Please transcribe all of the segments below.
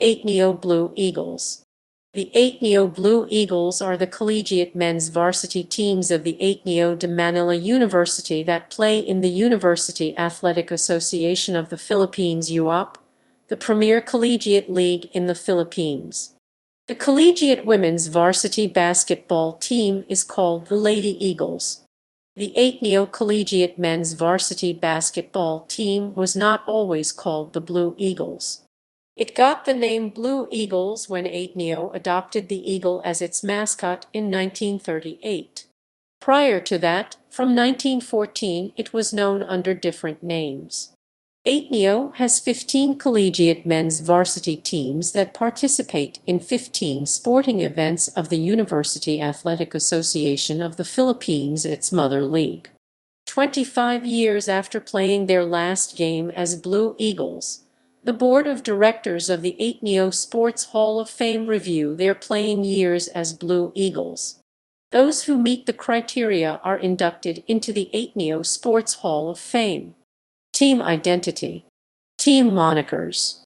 Ateneo Blue Eagles. The Ateneo Blue Eagles are the collegiate men's varsity teams of the Ateneo de Manila University that play in the University Athletic Association of the Philippines UAAP, the premier collegiate league in the Philippines. The collegiate women's varsity basketball team is called the Lady Eagles. The Ateneo Collegiate men's varsity basketball team was not always called the Blue Eagles. It got the name Blue Eagles when Ateneo adopted the eagle as its mascot in 1938. Prior to that, from 1914, it was known under different names. Ateneo has 15 collegiate men's varsity teams that participate in 15 sporting events of the University Athletic Association of the Philippines, its mother league. 25 years after playing their last game as Blue Eagles, the Board of Directors of the Ateneo Sports Hall of Fame review their playing years as Blue Eagles. Those who meet the criteria are inducted into the Ateneo Sports Hall of Fame. Team identity. Team monikers.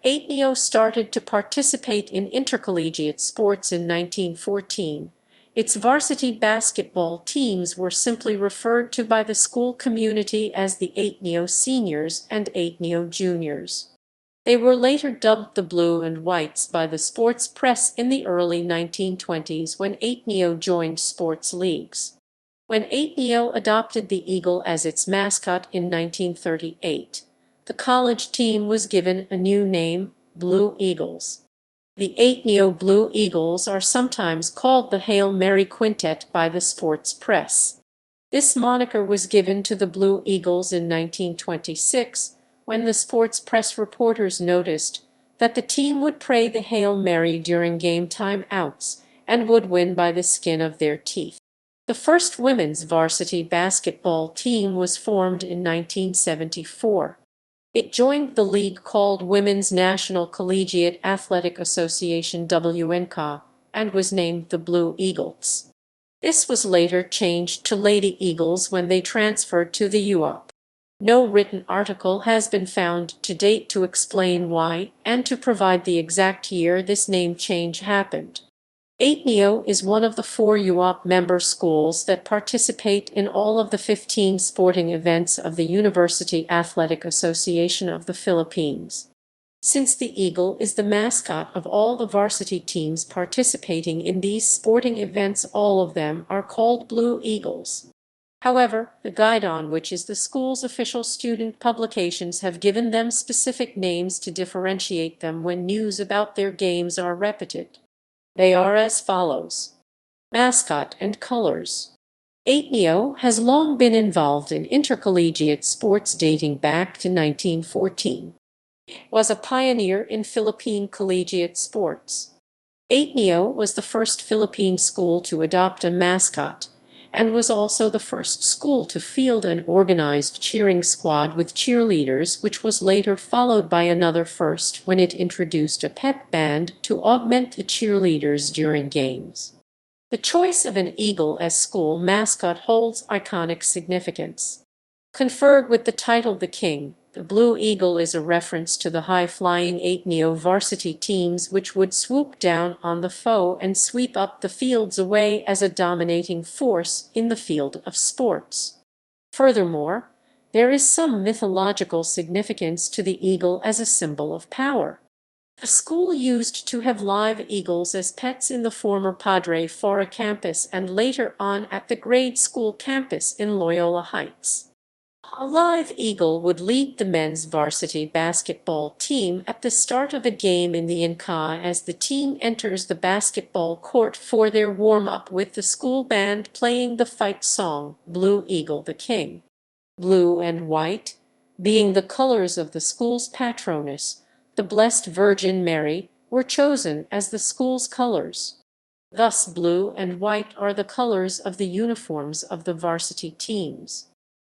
Ateneo started to participate in intercollegiate sports in 1914. Its varsity basketball teams were simply referred to by the school community as the Ateneo Seniors and Ateneo Juniors. They were later dubbed the Blue and Whites by the sports press in the early 1920s when Ateneo joined sports leagues. When Ateneo adopted the eagle as its mascot in 1938, the college team was given a new name, Blue Eagles. The Ateneo Blue Eagles are sometimes called the Hail Mary Quintet by the sports press. This moniker was given to the Blue Eagles in 1926 when the sports press reporters noticed that the team would pray the Hail Mary during game time outs and would win by the skin of their teeth. The first women's varsity basketball team was formed in 1974. It joined the league called Women's National Collegiate Athletic Association WNCA and was named the Blue Eagles. This was later changed to Lady Eagles when they transferred to the UAAP. No written article has been found to date to explain why and to provide the exact year this name change happened. Ateneo is one of the 4 UAAP member schools that participate in all of the 15 sporting events of the University Athletic Association of the Philippines. Since the eagle is the mascot of all the varsity teams participating in these sporting events, all of them are called Blue Eagles. However, the Guidon, which is the school's official student publications, have given them specific names to differentiate them when news about their games are repeated. They are as follows. Mascot and colors. Ateneo has long been involved in intercollegiate sports dating back to 1914. It was a pioneer in Philippine collegiate sports. Ateneo was the first Philippine school to adopt a mascot, and was also the first school to field an organized cheering squad with cheerleaders, which was later followed by another first when it introduced a pep band to augment the cheerleaders during games. The choice of an eagle as school mascot holds iconic significance. Conferred with the title the King, the Blue Eagle is a reference to the high-flying Ateneo varsity teams which would swoop down on the foe and sweep up the fields away as a dominating force in the field of sports. Furthermore, there is some mythological significance to the eagle as a symbol of power. The school used to have live eagles as pets in the former Padre Fora campus and later on at the grade school campus in Loyola Heights. A live eagle would lead the men's varsity basketball team at the start of a game in the NCAA as the team enters the basketball court for their warm-up, with the school band playing the fight song, Blue Eagle the King. Blue and white, being the colors of the school's patroness, the Blessed Virgin Mary, were chosen as the school's colors. Thus, blue and white are the colors of the uniforms of the varsity teams.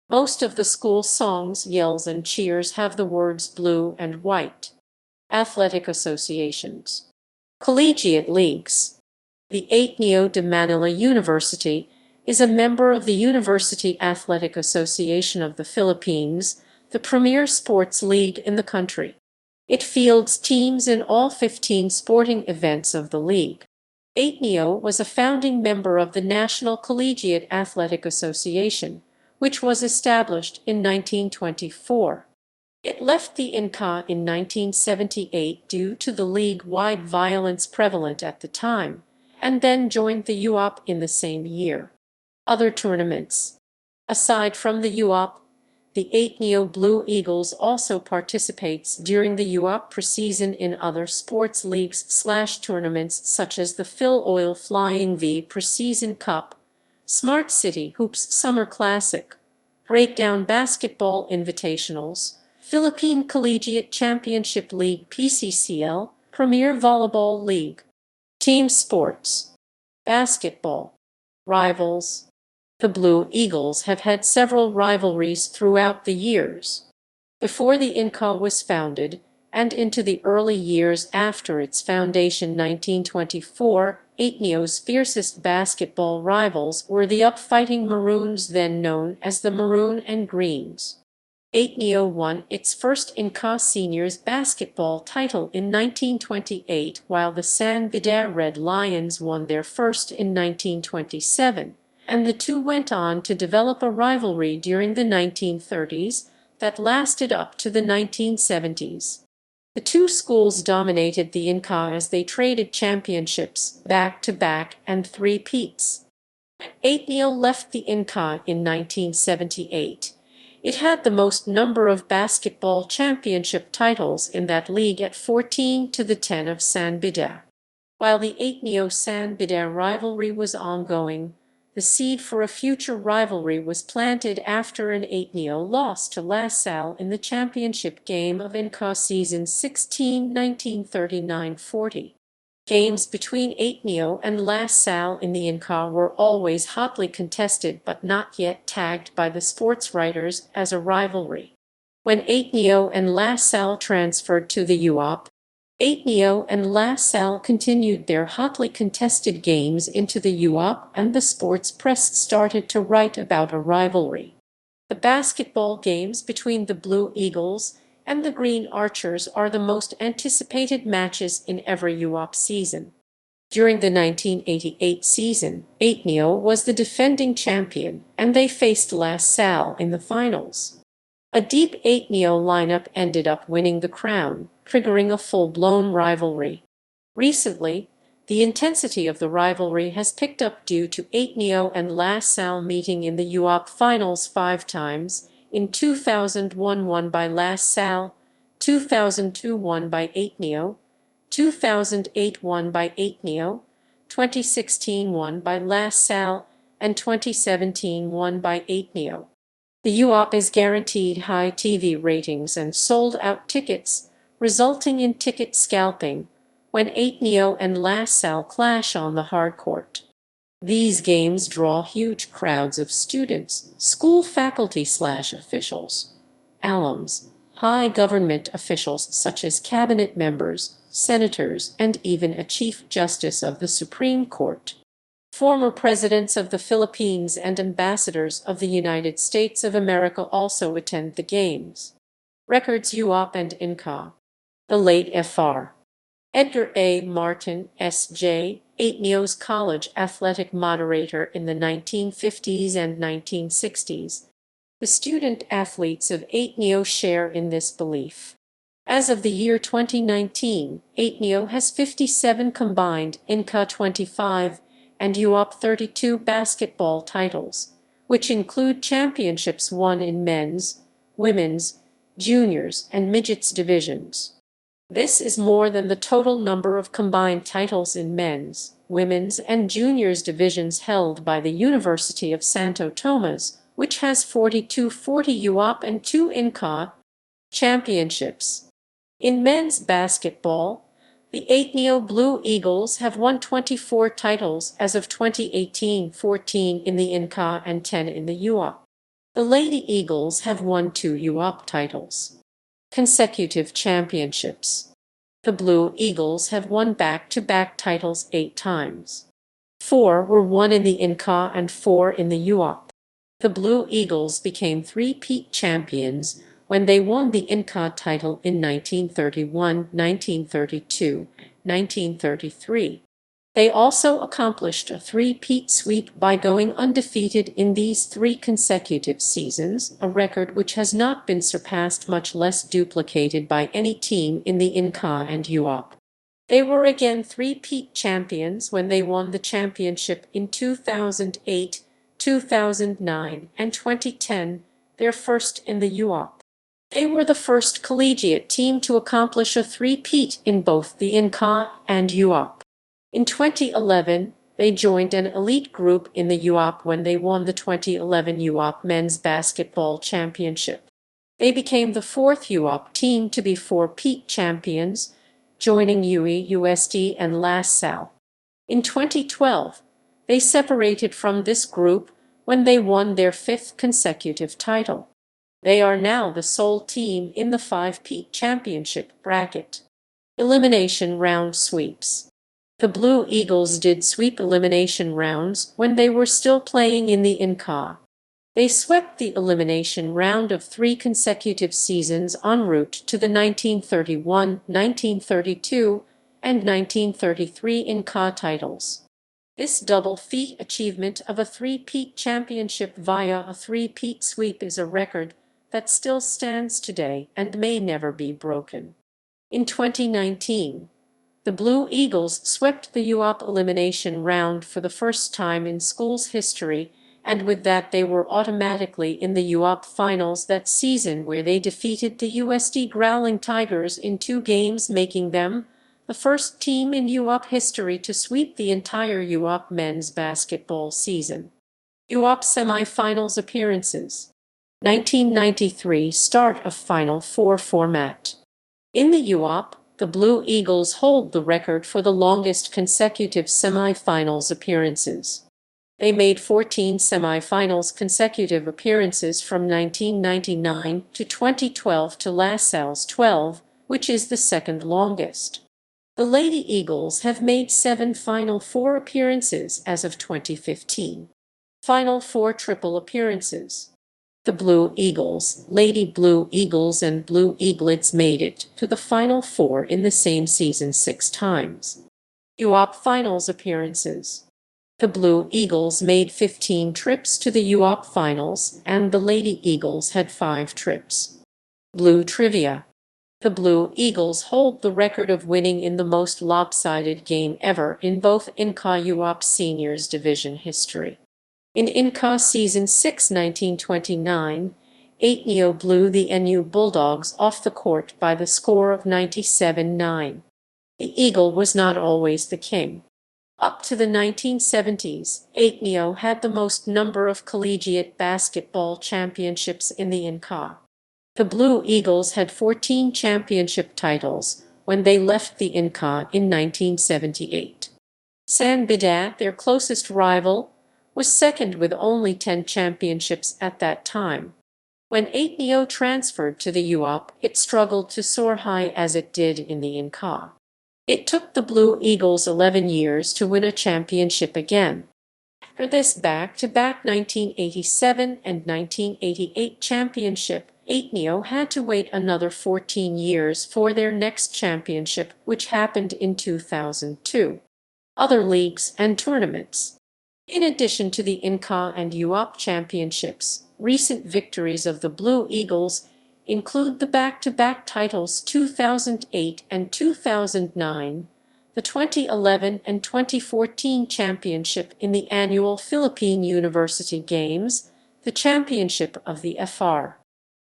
Most of the school songs, yells, and cheers have the words blue and white. Athletic associations. Collegiate leagues. The Ateneo de Manila University is a member of the University Athletic Association of the Philippines, the premier sports league in the country. It fields teams in all 15 sporting events of the league. Ateneo was a founding member of the National Collegiate Athletic Association, which was established in 1924. It left the INCA in 1978 due to the league-wide violence prevalent at the time, and then joined the UAAP in the same year. Other tournaments. Aside from the UAAP, the Ateneo Blue Eagles also participates during the UAAP preseason in other sports leagues/tournaments such as the Phil Oil Flying V Preseason Cup, Smart City Hoops Summer Classic, Breakdown Basketball Invitationals, Philippine Collegiate Championship League PCCL, Premier Volleyball League. Team sports. Basketball. Rivals. The Blue Eagles have had several rivalries throughout the years. Before the INCA was founded, and into the early years after its foundation 1924, Ateneo's fiercest basketball rivals were the up-fighting Maroons, then known as the Maroon and Greens. Ateneo won its first INCA Seniors basketball title in 1928, while the San Beda Red Lions won their first in 1927, and the two went on to develop a rivalry during the 1930s that lasted up to the 1970s. The two schools dominated the INCA as they traded championships back-to-back and three-peats. Ateneo left the INCA in 1978. It had the most number of basketball championship titles in that league at 14 to the 10 of San Beda. While the Ateneo-San Beda rivalry was ongoing, the seed for a future rivalry was planted after an Ateneo lost to La Salle in the championship game of INCA season 16, 1939-40. Games between Ateneo and La Salle in the INCA were always hotly contested but not yet tagged by the sports writers as a rivalry. When Ateneo and La Salle transferred to the UAAP, Ateneo and La Salle continued their hotly contested games into the UAAP, and the sports press started to write about a rivalry. The basketball games between the Blue Eagles and the Green Archers are the most anticipated matches in every UAAP season. During the 1988 season, Ateneo was the defending champion, and they faced La Salle in the finals. A deep Ateneo lineup ended up winning the crown, triggering a full-blown rivalry. Recently, the intensity of the rivalry has picked up due to Ateneo and La Salle meeting in the UAAP finals 5 times. In 2001 won by La Salle, 2002 won by Ateneo, 2008 won by Ateneo, 2016 won by La Salle, and 2017 won by Ateneo. The UAAP is guaranteed high TV ratings and sold-out tickets, resulting in ticket scalping when Ateneo and La Salle clash on the hardcourt. These games draw huge crowds of students, school faculty/officials, alums, high government officials such as cabinet members, senators, and even a Chief Justice of the Supreme Court. Former presidents of the Philippines and ambassadors of the United States of America also attend the games. Records UAAP and INCA. The late Fr. Edgar A. Martin, S.J., Ateneo's college athletic moderator in the 1950s and 1960s. The student athletes of Ateneo share in this belief. As of the year 2019, Ateneo has 57 combined INCA 25 and UAAP 32 basketball titles, which include championships won in men's, women's, juniors, and midgets divisions. This is more than the total number of combined titles in men's, women's, and juniors divisions held by the University of Santo Tomas, which has 40 UAAP and 2 INCA championships. In men's basketball, the Ateneo Blue Eagles have won 24 titles as of 2018, 14 in the INCA and 10 in the UAAP. The Lady Eagles have won 2 UAAP titles. Consecutive championships. The Blue Eagles have won back-to-back titles 8 times. 4 were won in the INCA and 4 in the UAAP. The Blue Eagles became 3-peat champions, when they won the INCA title in 1931, 1932, 1933. They also accomplished a three-peat sweep by going undefeated in these three consecutive seasons, a record which has not been surpassed, much less duplicated by any team in the INCA and UAAP. They were again three-peat champions when they won the championship in 2008, 2009, and 2010, their first in the UAAP. They were the first collegiate team to accomplish a three-peat in both the INCA and UAAP. In 2011, they joined an elite group in the UAAP when they won the 2011 UAAP Men's Basketball Championship. They became the fourth UAAP team to be four-peat champions, joining UE, USD, and LaSalle. In 2012, they separated from this group when they won their fifth consecutive title. They are now the sole team in the five-peat championship bracket. Elimination round sweeps. The Blue Eagles did sweep elimination rounds when they were still playing in the INCA. They swept the elimination round of three consecutive seasons en route to the 1931, 1932, and 1933 INCA titles. This double feat achievement of a three-peat championship via a three-peat sweep is a record that still stands today and may never be broken. In 2019, the Blue Eagles swept the UAAP elimination round for the first time in school's history, and with that they were automatically in the UAAP finals that season, where they defeated the USD Growling Tigers in 2 games, making them the first team in UAAP history to sweep the entire UAAP men's basketball season. UAAP semifinals appearances. 1993 start of Final Four format. In the UAAP, the Blue Eagles hold the record for the longest consecutive semifinals appearances. They made 14 semifinals consecutive appearances from 1999 to 2012 to LaSalle's 12, which is the second longest. The Lady Eagles have made 7 Final Four appearances as of 2015. Final Four triple appearances. The Blue Eagles, Lady Blue Eagles, and Blue Eaglets made it to the Final Four in the same season 6 times. UAAP Finals appearances. The Blue Eagles made 15 trips to the UAAP Finals, and the Lady Eagles had 5 trips. Blue Trivia. The Blue Eagles hold the record of winning in the most lopsided game ever in both INCA UAAP Seniors Division history. In INCA Season 6, 1929, Ateneo blew the NU Bulldogs off the court by the score of 97-9. The Eagle was not always the king. Up to the 1970s, Ateneo had the most number of collegiate basketball championships in the INCA. The Blue Eagles had 14 championship titles when they left the INCA in 1978. San Bidat, their closest rival, was second with only 10 championships at that time. When Ateneo transferred to the UAAP, it struggled to soar high as it did in the INCA. It took the Blue Eagles 11 years to win a championship again. For this back-to-back 1987 and 1988 championship, Ateneo had to wait another 14 years for their next championship, which happened in 2002. Other leagues and tournaments. In addition to the INCA and UAAP championships, recent victories of the Blue Eagles include the back-to-back titles 2008 and 2009, the 2011 and 2014 championship in the annual Philippine University Games, the championship of the Fr.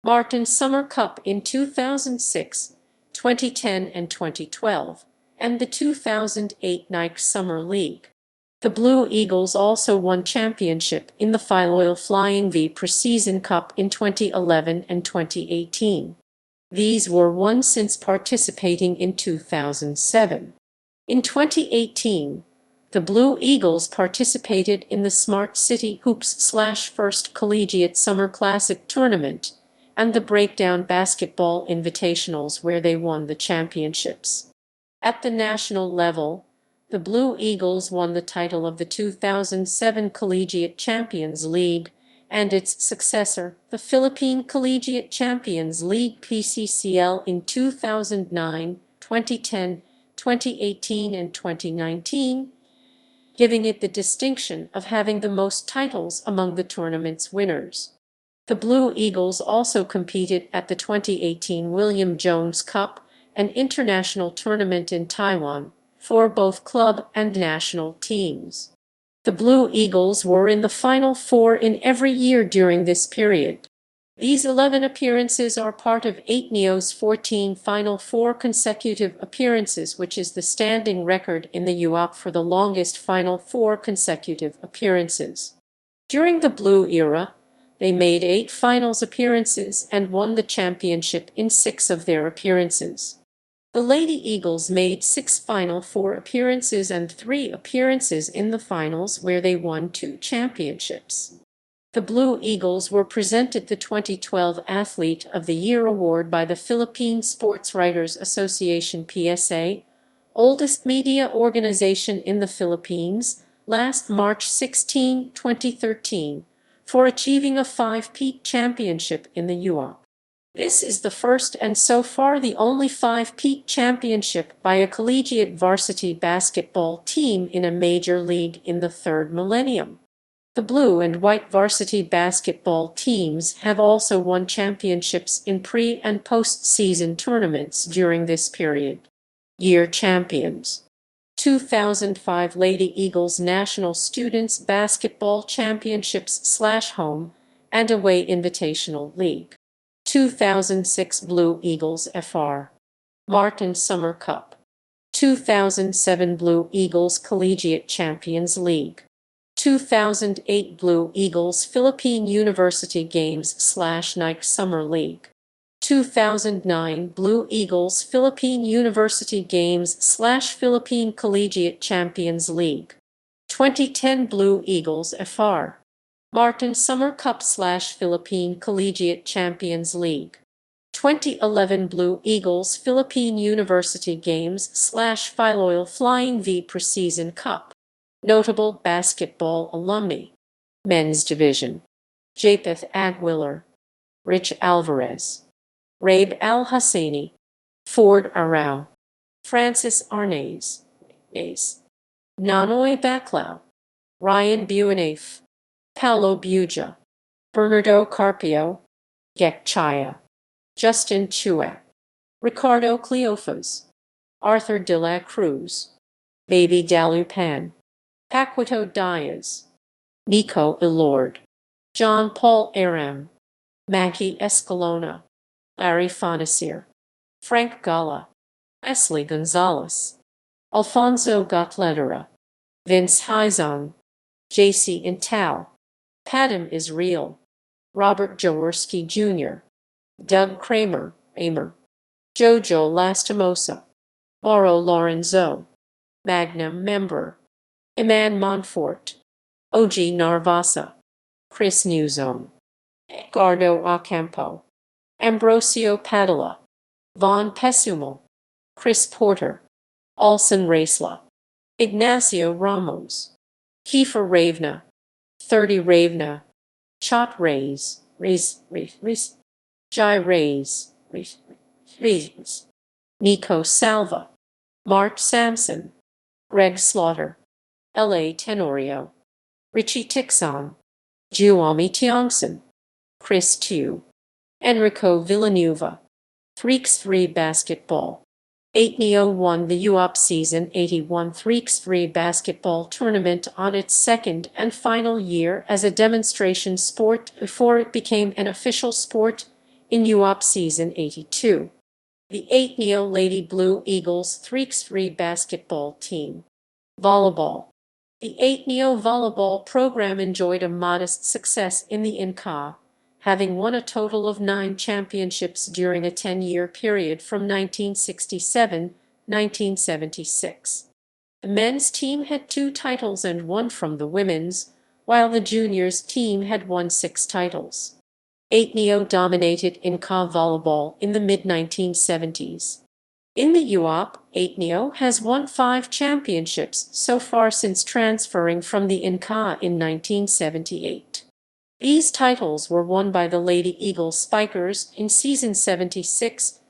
Martin Summer Cup in 2006, 2010 and 2012, and the 2008 Nike Summer League. The Blue Eagles also won championship in the Philoil Flying V Preseason Cup in 2011 and 2018. These were won since participating in 2007. In 2018, the Blue Eagles participated in the Smart City Hoops/First Collegiate Summer Classic Tournament and the Breakdown Basketball Invitationals, where they won the championships. At the national level, the Blue Eagles won the title of the 2007 Collegiate Champions League and its successor, the Philippine Collegiate Champions League PCCL in 2009, 2010, 2018, and 2019, giving it the distinction of having the most titles among the tournament's winners. The Blue Eagles also competed at the 2018 William Jones Cup, an international tournament in Taiwan, for both club and national teams. The Blue Eagles were in the Final Four in every year during this period. These 11 appearances are part of Ateneo's 14 Final Four consecutive appearances, which is the standing record in the UAAP for the longest Final Four consecutive appearances. During the Blue era, they made 8 finals appearances and won the championship in 6 of their appearances. The Lady Eagles made 6 Final Four appearances and 3 appearances in the finals, where they won 2 championships. The Blue Eagles were presented the 2012 Athlete of the Year award by the Philippine Sports Writers Association (PSA), oldest media organization in the Philippines, last March 16, 2013, for achieving a 5-peat championship in the UAAP. This is the first and so far the only 5-peat championship by a collegiate varsity basketball team in a major league in the third millennium. The blue and white varsity basketball teams have also won championships in pre- and post-season tournaments during this period. Year champions: 2005 Lady Eagles National Students Basketball Championships/Home and Away Invitational League. 2006 Blue Eagles FR Martin Summer Cup. 2007 Blue Eagles Collegiate Champions League. 2008 Blue Eagles Philippine University Games/Nike Summer League. 2009 Blue Eagles Philippine University Games/Philippine Collegiate Champions League. 2010 Blue Eagles FR Martin Summer Cup/Philippine Collegiate Champions League. 2011 Blue Eagles Philippine University Games/Filoil Flying V Preseason Cup. Notable basketball alumni. Men's Division: Japeth Aguilar, Rich Alvarez, Rabe Al-Husseini, Ford Arau, Francis Arnaiz, Nanoy Baclau, Ryan Buenaf, Paulo Buja, Bernardo Carpio, Gek Chaya, Justin Chua, Ricardo Cleofas, Arthur de la Cruz, Baby Dalupan, Paquito Diaz, Nico Elord, John Paul Aram, Maggie Escalona, Larry Fonasir, Frank Gala, Wesley Gonzalez, Alfonso Gotledera, Vince Heizong, J.C. Intao, Padam Israel, Robert Jaworski Jr., Doug Kramer, Jojo Lastimosa, Mauro Lorenzo, Magnum Member, Iman Montfort, OG Narvasa, Chris Newzone, Edgardo Ocampo, Ambrosio Padilla, Von Pesumal, Chris Porter, Alson Racela, Ignacio Ramos, Kiefer Ravna, 30 Ravna, Chot Jai Rays, Nico Salva, Mark Sampson, Greg Slaughter, L.A. Tenorio, Richie Tixon, Juami Tiongson, Chris Tu, Enrico Villanueva. Freaks 3 Basketball. Ateneo won the UAAP Season 81 Freaks 3 basketball tournament on its second and final year as a demonstration sport before it became an official sport in UAAP Season 82. The Ateneo Lady Blue Eagles Freaks 3 basketball team. Volleyball. The Ateneo volleyball program enjoyed a modest success in the INCA, having won a total of 9 championships during a 10-year period from 1967-1976. The men's team had 2 titles and 1 from the women's, while the juniors team had won 6 titles. Ateneo dominated INCA volleyball in the mid-1970s. In the UAAP, Ateneo has won 5 championships so far since transferring from the INCA in 1978. These titles were won by the Lady Eagles Spikers in season 76,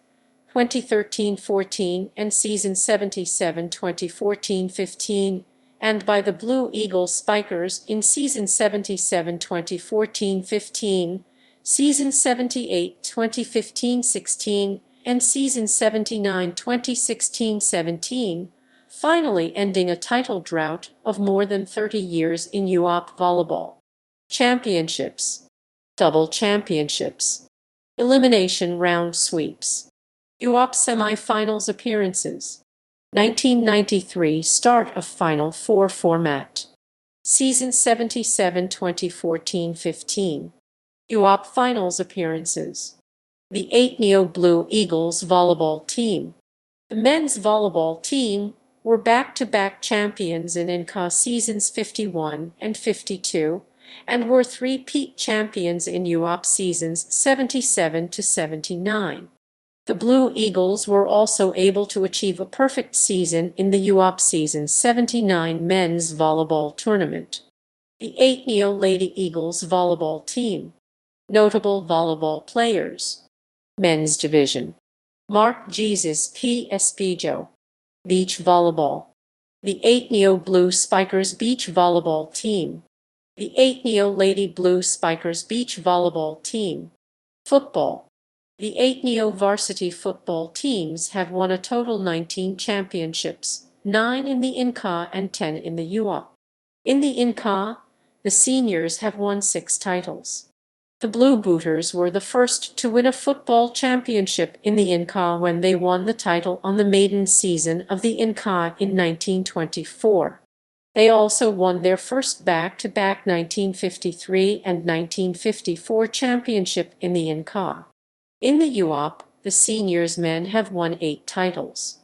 2013-14 and season 77, 2014-15, and by the Blue Eagles Spikers in season 77, 2014-15, season 78, 2015-16, and season 79, 2016-17, finally ending a title drought of more than 30 years in UAAP volleyball. Championships. Double championships. Elimination round sweeps. UAAP semi-finals appearances. 1993 start of Final Four format. Season 77, 2014-15. UAAP finals appearances. The Ateneo Blue Eagles volleyball team. The men's volleyball team were back-to-back champions in INCA seasons 51 and 52, and were three-peat champions in UAAP seasons 77 to 79. The Blue Eagles were also able to achieve a perfect season in the UAAP season 79 men's volleyball tournament. The Ateneo Lady Eagles volleyball team. Notable volleyball players. Men's division. Mark Jesus P. Espejo. Beach volleyball. The Ateneo Blue Spikers beach volleyball team. The Ateneo Lady Blue Spikers beach volleyball team. Football. The Ateneo varsity football teams have won a total 19 championships, 9 in the INCA and 10 in the UAAP. In the INCA, the seniors have won 6 titles. The Blue Booters were the first to win a football championship in the INCA when they won the title on the maiden season of the INCA in 1924. They also won their first back-to-back 1953 and 1954 championship in the INCA. In the UAAP, the seniors men have won 8 titles.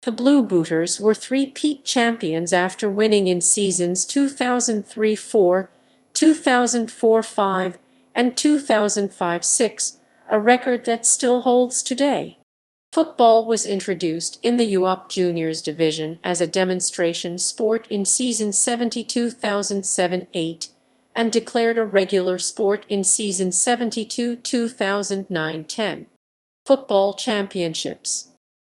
The Blue Booters were three-peat champions after winning in seasons 2003-4, 2004-5, and 2005-6, a record that still holds today. Football was introduced in the UAAP Juniors division as a demonstration sport in season 70-2007-8 and declared a regular sport in season 72-2009-10. Football championships.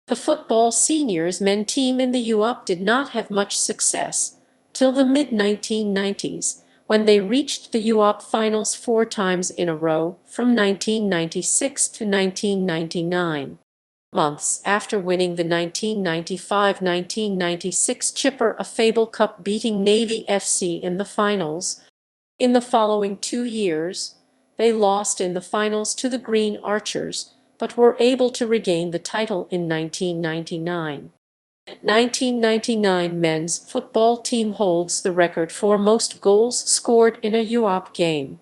The football seniors men team in the UAAP did not have much success till the mid-1990s, when they reached the UAAP finals 4 times in a row from 1996 to 1999. Months after winning the 1995-1996 Chipper a Fable Cup, beating Navy FC in the finals. In the following 2 years, they lost in the finals to the Green Archers, but were able to regain the title in 1999. The 1999 men's football team holds the record for most goals scored in a UAAP game.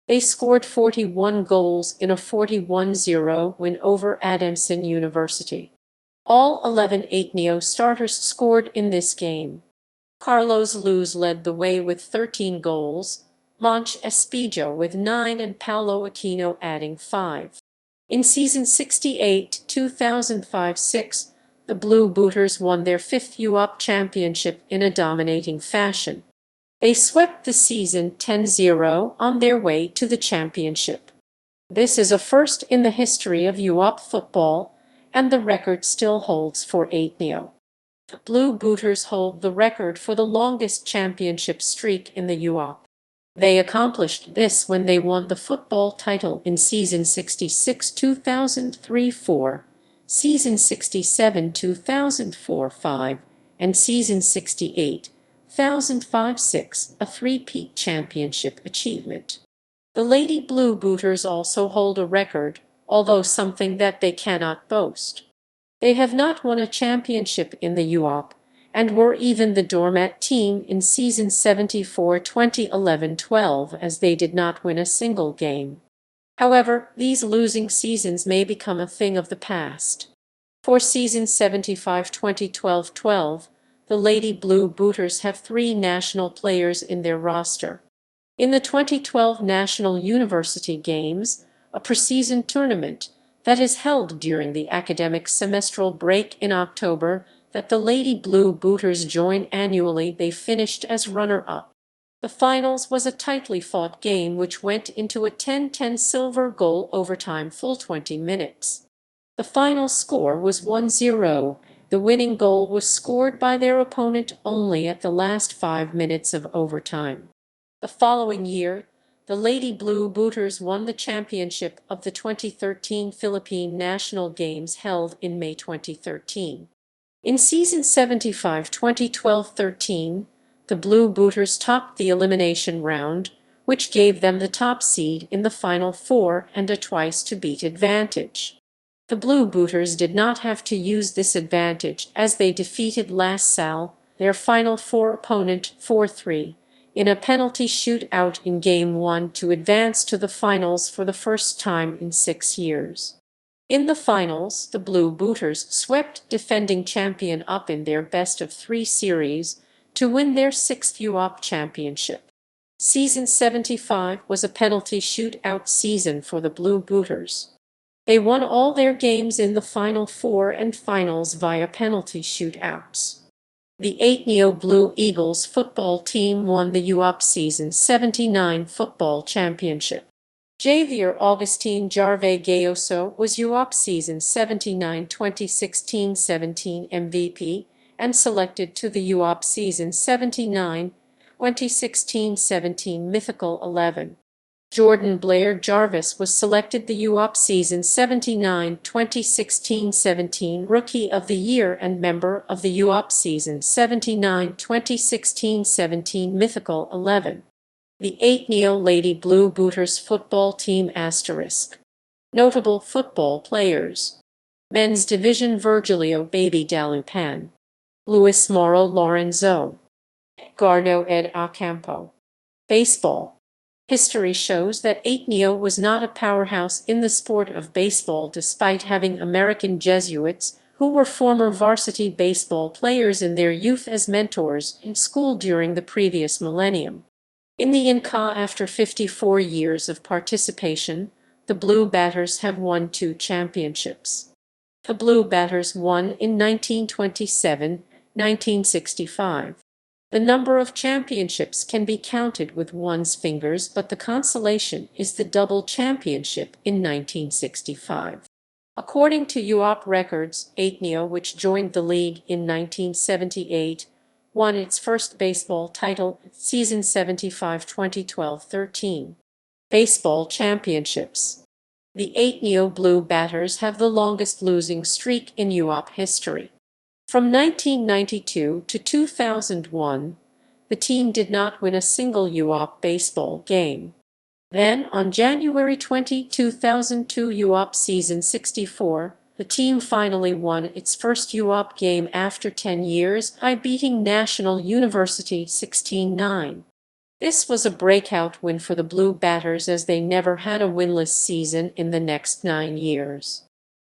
They scored 41 goals in a 41-0 win over Ateneo University. All 11 Ateneo starters scored in this game. Carlos Luz led the way with 13 goals, Monch Espejo with 9 and Paulo Aquino adding 5. In season 68, 2005-6, the Blue Booters won their 5th UAAP championship in a dominating fashion. They swept the season 10-0 on their way to the championship. This is a first in the history of UAAP football, and the record still holds for Ateneo. The Blue Booters hold the record for the longest championship streak in the UAAP. They accomplished this when they won the football title in season 66 2003-4, season 67 2004-5, and season 68 2005-6, a three-peat championship achievement. The Lady Blue Booters also hold a record, although something that they cannot boast. They have not won a championship in the UAAP, and were even the doormat team in season 74 2011-12, as they did not win a single game. However, these losing seasons may become a thing of the past. For season 75 2012-12, the Lady Blue Booters have 3 national players in their roster. In the 2012 National University Games, a preseason tournament that is held during the academic semestral break in October that the Lady Blue Booters join annually, they finished as runner-up. The finals was a tightly fought game which went into a 10-10 silver goal overtime full 20 minutes. The final score was 1-0. The winning goal was scored by their opponent only at the last 5 minutes of overtime. The following year, the Lady Blue Booters won the championship of the 2013 Philippine National Games held in May 2013. In season 75 2012-13, the Blue Booters topped the elimination round, which gave them the top seed in the Final Four and a twice-to-beat advantage. The Blue Booters did not have to use this advantage as they defeated La Salle, their Final Four opponent, 4-3, in a penalty shootout in Game 1 to advance to the finals for the first time in 6 years. In the finals, the Blue Booters swept defending champion UP in their best-of-3 series to win their 6th UAAP championship. Season 75 was a penalty shootout season for the Blue Booters. They won all their games in the Final Four and finals via penalty shootouts. The Ateneo Blue Eagles football team won the UAAP Season 79 football championship. Javier Augustine Jarve Gayoso was UAAP Season 79 2016-17 MVP and selected to the UAAP Season 79 2016-17 Mythical 11. Jordan Blair Jarvis was selected the UAAP Season 79 2016-17 Rookie of the Year and member of the UAAP Season 79 2016-17 Mythical 11. The Ateneo Lady Blue Booters football team *. Notable football players. Men's Division: Virgilio Baby Dalupan, Luis Mauro Lorenzo, Garno Ed Acampo. Baseball. History shows that Ateneo was not a powerhouse in the sport of baseball despite having American Jesuits, who were former varsity baseball players in their youth as mentors in school during the previous millennium. In the Inca, after 54 years of participation, the Blue Batters have won 2 championships. The Blue Batters won in 1927-1965. The number of championships can be counted with one's fingers, but the consolation is the double championship in 1965. According to UAAP records, Ateneo, which joined the league in 1978, won its first baseball title Season 75 2012-13. Baseball championships. The Ateneo Blue Batters have the longest losing streak in UAAP history. From 1992 to 2001, the team did not win a single UAAP baseball game. Then, on January 20, 2002 UAAP Season 64, the team finally won its first UAAP game after 10 years by beating National University 16-9. This was a breakout win for the Blue Batters as they never had a winless season in the next 9 years.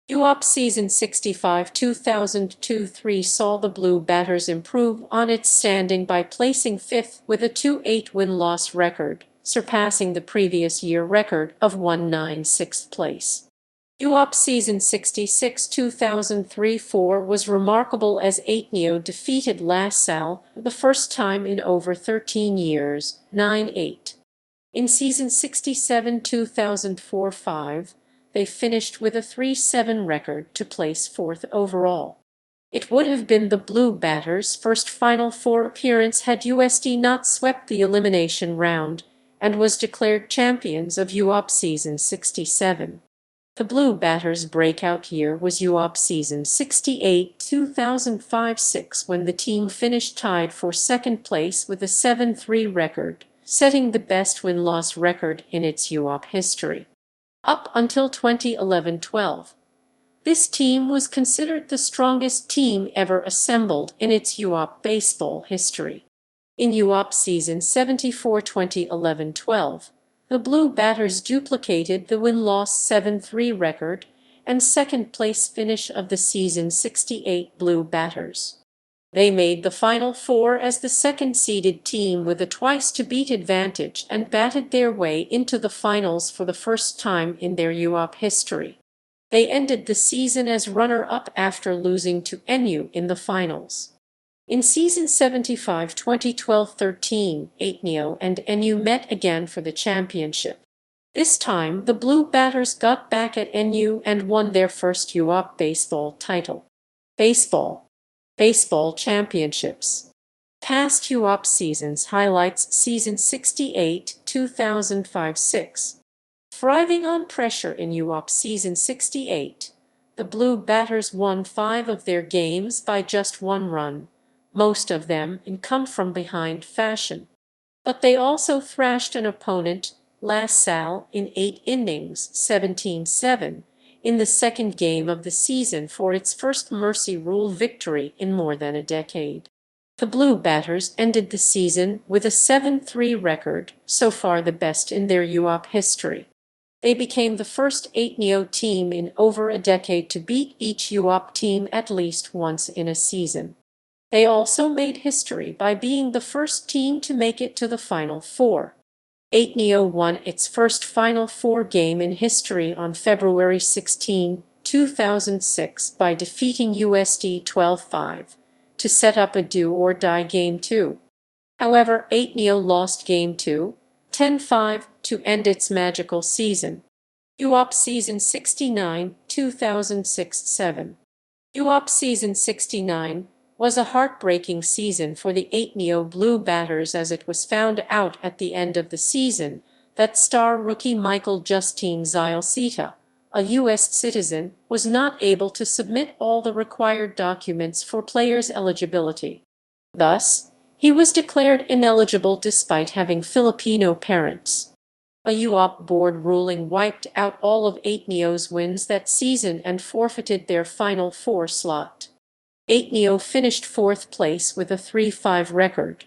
UAAP Season 65 2002-03 saw the Blue Batters improve on its standing by placing 5th with a 2-8 win-loss record, surpassing the previous year record of 1-9 6th place. UAAP Season 66 2003-04 was remarkable as Ateneo defeated La Salle for the first time in over 13 years, 9-8. In Season 67 2004-05, they finished with a 3-7 record to place 4th overall. It would have been the Blue Batters' first Final Four appearance had USD not swept the elimination round and was declared champions of UAAP Season 67. The Blue Batters' breakout year was UAAP Season 68 2005-06 when the team finished tied for 2nd place with a 7-3 record, setting the best win-loss record in its UAAP history. Up until 2011-12, this team was considered the strongest team ever assembled in its UAAP baseball history. In UAAP Season 74 2011-12, the Blue Batters duplicated the win-loss 7-3 record and 2nd place finish of the Season 68 Blue Batters. They made the Final Four as the 2nd-seeded team with a twice-to-beat advantage and batted their way into the finals for the first time in their UAAP history. They ended the season as runner-up after losing to NU in the finals. In season 75 2012-13, Ateneo and NU met again for the championship. This time, the Blue Batters got back at NU and won their first UAAP baseball title. Baseball Championships. Past UAAP seasons highlights season 68 2005-6. Thriving on pressure in UAAP season 68, the Blue Batters won 5 of their games by just 1 run, most of them in come-from-behind fashion. But they also thrashed an opponent, La Salle, in 8 innings, 17-7, in the second game of the season for its first Mercy Rule victory in more than a decade. The Blue Batters ended the season with a 7-3 record, so far the best in their UAAP history. They became the first Ateneo team in over a decade to beat each UAAP team at least once in a season. They also made history by being the first team to make it to the Final Four. Ateneo won its first Final Four game in history on February 16, 2006 by defeating USD 12-5 to set up a do-or-die Game 2. However, Ateneo lost Game 2, 10-5, to end its magical season. UAAP Season 69, 2006-7. UAAP Season 69 was a heartbreaking season for the Ateneo Blue Batters as it was found out at the end of the season that star rookie Michael Justine Zylceta, a U.S. citizen, was not able to submit all the required documents for players' eligibility. Thus, he was declared ineligible despite having Filipino parents. A UAAP board ruling wiped out all of Ateneo's wins that season and forfeited their Final Four slot. Ateneo finished 4th place with a 3-5 record.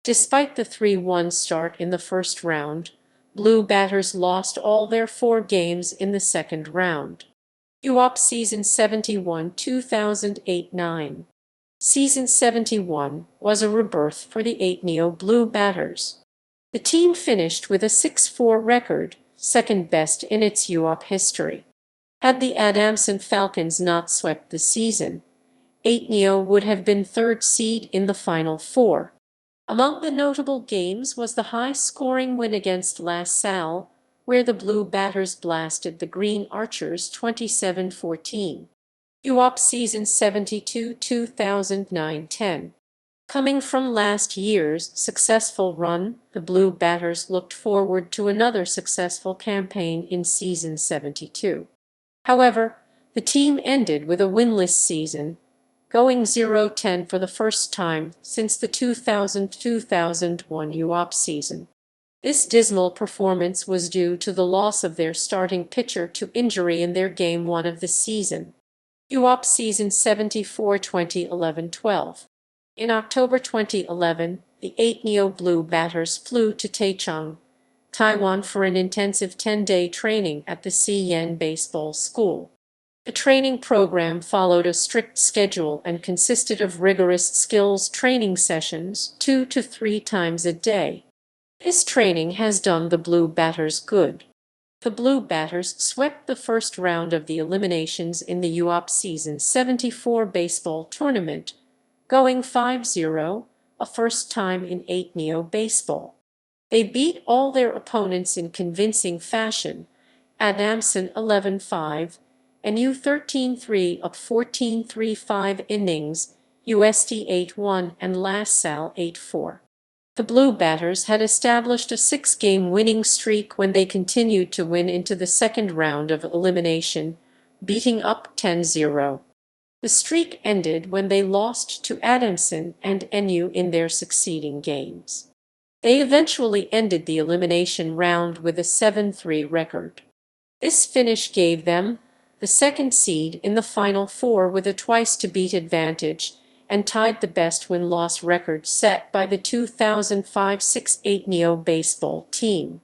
Despite the 3-1 start in the first round, Blue Batters lost all their 4 games in the second round. UAAP Season 71 2008-9. Season 71 was a rebirth for the Ateneo Blue Batters. The team finished with a 6-4 record, second best in its UAAP history. Had the Adamson Falcons not swept the season, Ateneo would have been 3rd seed in the Final Four. Among the notable games was the high-scoring win against La Salle, where the Blue Batters blasted the Green Archers 27-14. UAAP Season 72 2009-10. Coming from last year's successful run, the Blue Batters looked forward to another successful campaign in Season 72. However, the team ended with a winless season, going 0-10 for the first time since the 2000-2001 UAAP season. This dismal performance was due to the loss of their starting pitcher to injury in their Game 1 of the season. UAAP Season 74 2011-12. In October 2011, the Ateneo Blue Batters flew to Taichung, Taiwan for an intensive 10-day training at the Xi'an Baseball School. The training program followed a strict schedule and consisted of rigorous skills training sessions 2 to 3 times a day. This training has done the Blue Batters good. The Blue Batters swept the first round of the eliminations in the UAAP Season 74 baseball tournament, going 5-0, a first time in Ateneo baseball. They beat all their opponents in convincing fashion, Adamson 11-5, NU 13-3 up 14-3 innings, USD 8-1 and La Salle 8-4. The Blue Batters had established a 6-game winning streak when they continued to win into the second round of elimination, beating up 10-0. The streak ended when they lost to Adamson and NU in their succeeding games. They eventually ended the elimination round with a 7-3 record. This finish gave them the 2nd seed in the Final Four with a twice-to-beat advantage and tied the best win-loss record set by the 2005-6 Ateneo baseball team.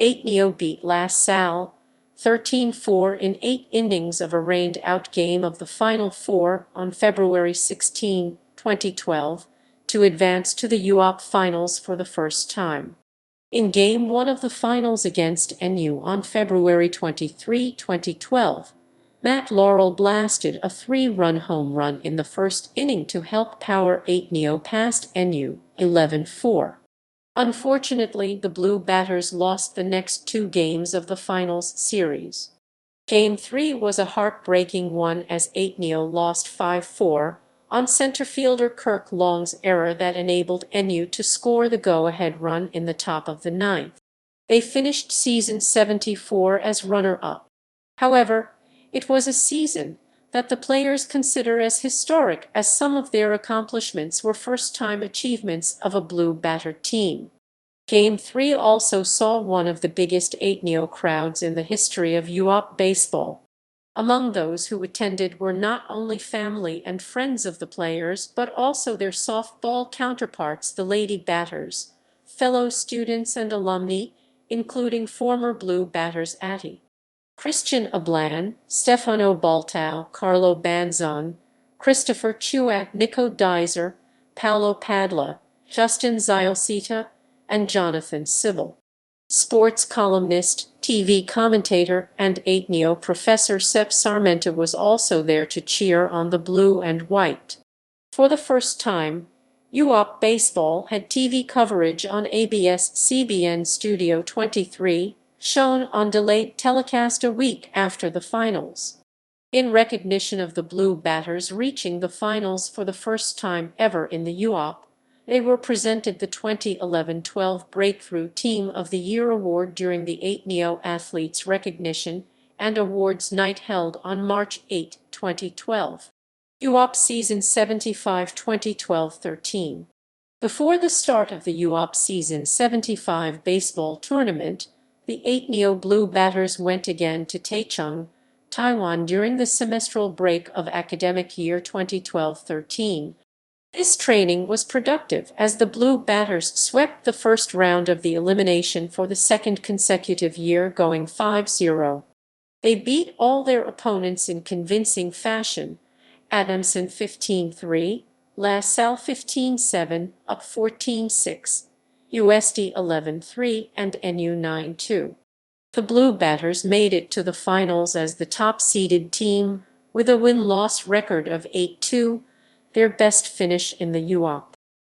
Ateneo beat La Salle 13-4 in 8 innings of a rained-out game of the Final Four on February 16, 2012, to advance to the UAAP Finals for the first time. In Game 1 of the Finals against NU on February 23, 2012, Matt Laurel blasted a 3-run home run in the first inning to help power Ateneo past NU 11-4. Unfortunately, the Blue Batters lost the next 2 games of the finals series. Game 3 was a heartbreaking one as Ateneo lost 5-4 on center fielder Kirk Long's error that enabled NU to score the go-ahead run in the top of the ninth. They finished season 74 as runner-up. However, it was a season that the players consider as historic as some of their accomplishments were first-time achievements of a Blue Batter team. Game 3 also saw one of the biggest Ateneo crowds in the history of UAAP baseball. Among those who attended were not only family and friends of the players, but also their softball counterparts, the Lady Batters, fellow students and alumni, including former Blue Batters Atty. Christian Ablan, Stefano Baltao, Carlo Banzon, Christopher Chuak, Nico Dizer, Paolo Padla, Justin Zialcita, and Jonathan Sybil. Sports columnist, TV commentator, and Ateneo professor Sep Sarmenta was also there to cheer on the blue and white. For the first time, UAAP baseball had TV coverage on ABS-CBN Studio 23, shown on delayed telecast a week after the finals. In recognition of the Blue Batters reaching the finals for the first time ever in the UAAP, they were presented the 2011-12 Breakthrough Team of the Year award during the Ateneo Athletes Recognition and Awards Night held on March 8, 2012. UAAP Season 75 2012-13. Before the start of the UAAP Season 75 baseball tournament, the Ateneo Blue Batters went again to Taichung, Taiwan during the semestral break of academic year 2012-13. This training was productive as the Blue Batters swept the first round of the elimination for the second consecutive year, going 5-0. They beat all their opponents in convincing fashion: Adamson 15-3, La Salle 15-7, up 14-6, USD 11-3, and NU 9-2. The Blue Batters made it to the finals as the top-seeded team, with a win-loss record of 8-2, their best finish in the UAAP.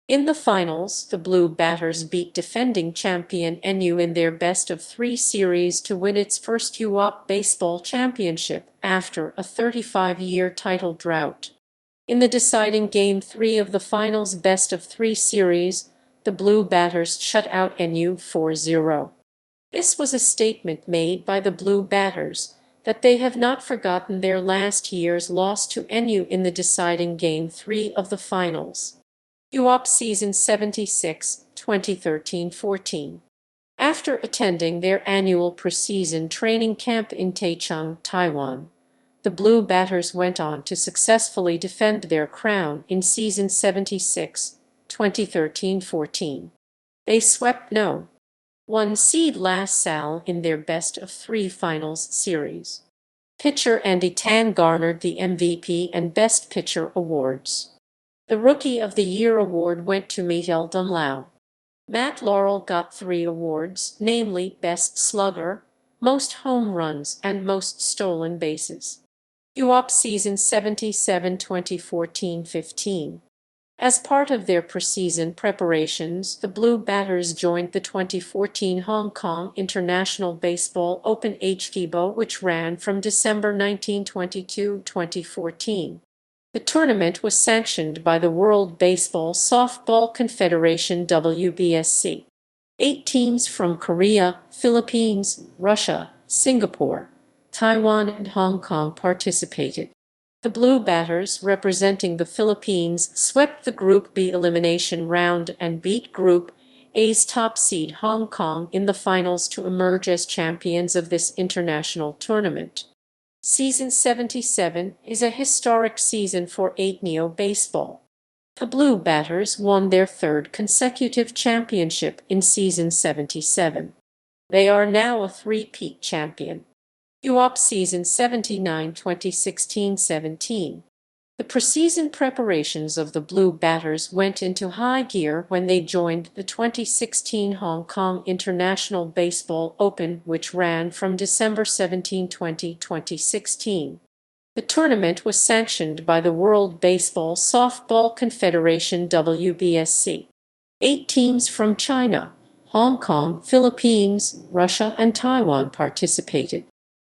In the finals, the Blue Batters beat defending champion NU in their best-of-3 series to win its first UAAP baseball championship after a 35-year title drought. In the deciding Game 3 of the finals best-of-3 series, the Blue Batters shut out NU 4-0. This was a statement made by the Blue Batters that they have not forgotten their last year's loss to NU in the deciding Game 3 of the finals. UAAP Season 76, 2013-14. After attending their annual preseason training camp in Taichung, Taiwan, the Blue Batters went on to successfully defend their crown in Season 76, 2013-14. They swept No. 1 seed La Salle in their best-of-3 finals series. Pitcher Andy Tan garnered the MVP and Best Pitcher awards. The Rookie of the Year award went to Miguel Dunlao. Matt Laurel got 3 awards, namely Best Slugger, Most Home Runs, and Most Stolen Bases. UAAP Season 77 2014-15. As part of their preseason preparations, the Blue Batters joined the 2014 Hong Kong International Baseball Open HKBO, which ran from December 1922 to 2014. The tournament was sanctioned by the World Baseball Softball Confederation WBSC. 8 teams from Korea, Philippines, Russia, Singapore, Taiwan, and Hong Kong participated. The Blue Batters, representing the Philippines, swept the Group B elimination round and beat Group A's top seed Hong Kong in the finals to emerge as champions of this international tournament. Season 77 is a historic season for Ateneo baseball. The Blue Batters won their 3rd consecutive championship in Season 77. They are now a 3-peat champion. UAAP Season 79 2016-17. The preseason preparations of the Blue Batters went into high gear when they joined the 2016 Hong Kong International Baseball Open, which ran from December 17-20, 2016. The tournament was sanctioned by the World Baseball Softball Confederation WBSC. 8 teams from China, Hong Kong, Philippines, Russia, and Taiwan participated.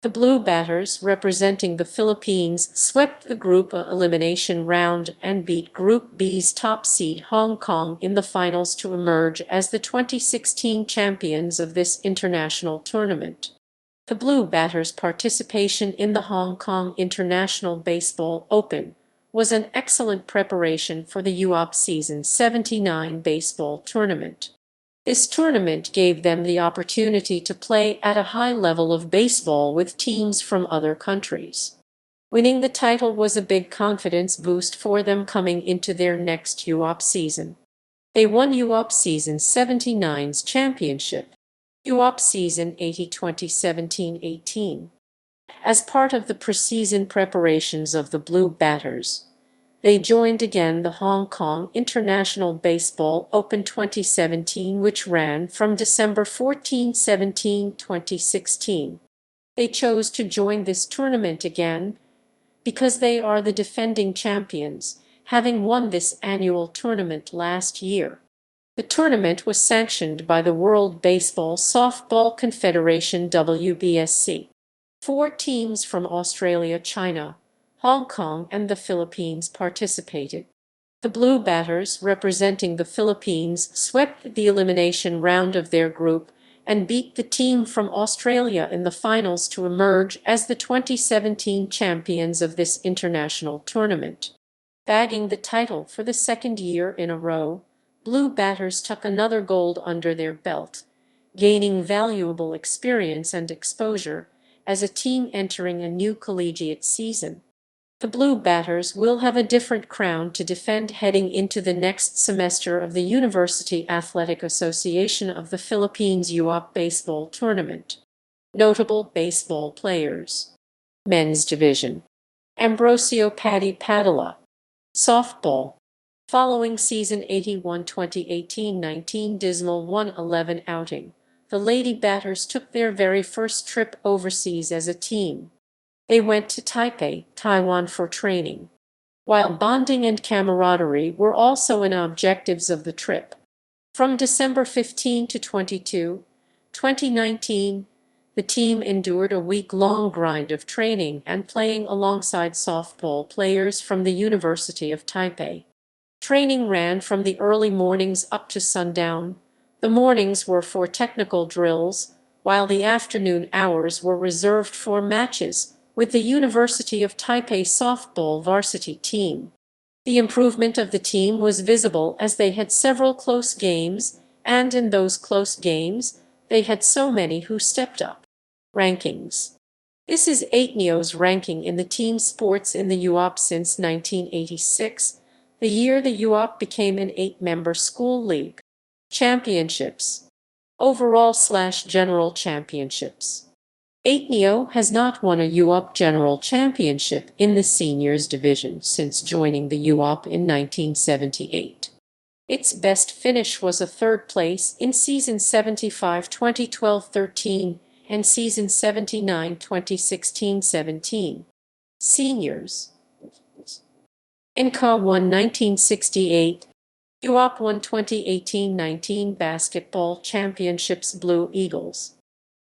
The Blue Batters, representing the Philippines, swept the group elimination round and beat Group B's top seed Hong Kong in the finals to emerge as the 2016 champions of this international tournament. The Blue Batters' participation in the Hong Kong International Baseball Open was an excellent preparation for the UAAP Season 79 baseball tournament. This tournament gave them the opportunity to play at a high level of baseball with teams from other countries. Winning the title was a big confidence boost for them coming into their next UAAP season. They won UAAP Season 79's championship, UAAP Season 80 2017-18. As part of the preseason preparations of the Blue Batters, they joined again the Hong Kong International Baseball Open 2017, which ran from December 14-17, 2016. They chose to join this tournament again because they are the defending champions, having won this annual tournament last year. The tournament was sanctioned by the World Baseball Softball Confederation WBSC. 4 teams from Australia, China, Hong Kong, and the Philippines participated. The Blue Batters, representing the Philippines, swept the elimination round of their group and beat the team from Australia in the finals to emerge as the 2017 champions of this international tournament. Bagging the title for the second year in a row, Blue Batters took another gold under their belt, gaining valuable experience and exposure as a team entering a new collegiate season. The Blue Batters will have a different crown to defend heading into the next semester of the University Athletic Association of the Philippines UAAP Baseball Tournament. Notable baseball players. Men's Division. Ambrosio Paddy Padilla. Softball. Following season 81 2018-19 dismal 1-11 outing, the Lady Batters took their very first trip overseas as a team. They went to Taipei, Taiwan for training. While bonding and camaraderie were also in objectives of the trip. From December 15 to 22, 2019, the team endured a week-long grind of training and playing alongside softball players from the University of Taipei. Training ran from the early mornings up to sundown. The mornings were for technical drills, while the afternoon hours were reserved for matches with the University of Taipei softball varsity team. The improvement of the team was visible as they had several close games, and in those close games, they had so many who stepped up. Rankings. This is Ateneo's ranking in the team sports in the UAAP since 1986, the year the UAAP became an 8-member school league. Championships. Overall/General Championships. Ateneo has not won a UAAP General Championship in the Seniors Division since joining the UAAP in 1978. Its best finish was a 3rd place in Season 75 2012-13 and Season 79 2016-17. Seniors. INCA won 1968. UAAP won 2018-19 Basketball Championships Blue Eagles.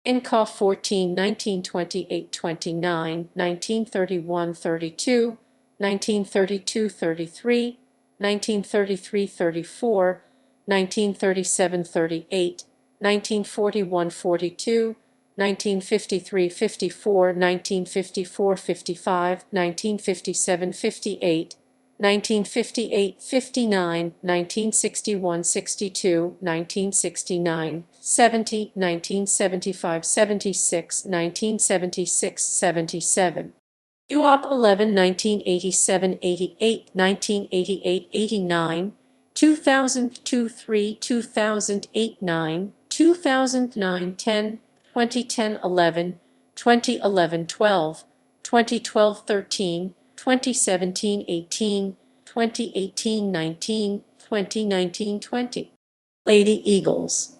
INCA 14, 1928, 29, 1931, 32, 1932, 33, 1933, 34, 1937, 38, 1941, 42, 1953, 54, 1954, 55, 1957, 58, 1958, 59, 1961, 62, 1969, 70, 1975, 76, 1976, 77. UAAP 11, 1987, 88, 1988, 89, 2002, 3, 2008, 9, 2009, 10, 2010, 11, 2011, 12, 2012, 13, 2017, 18, 2018, 19, 2019, 20. Lady Eagles.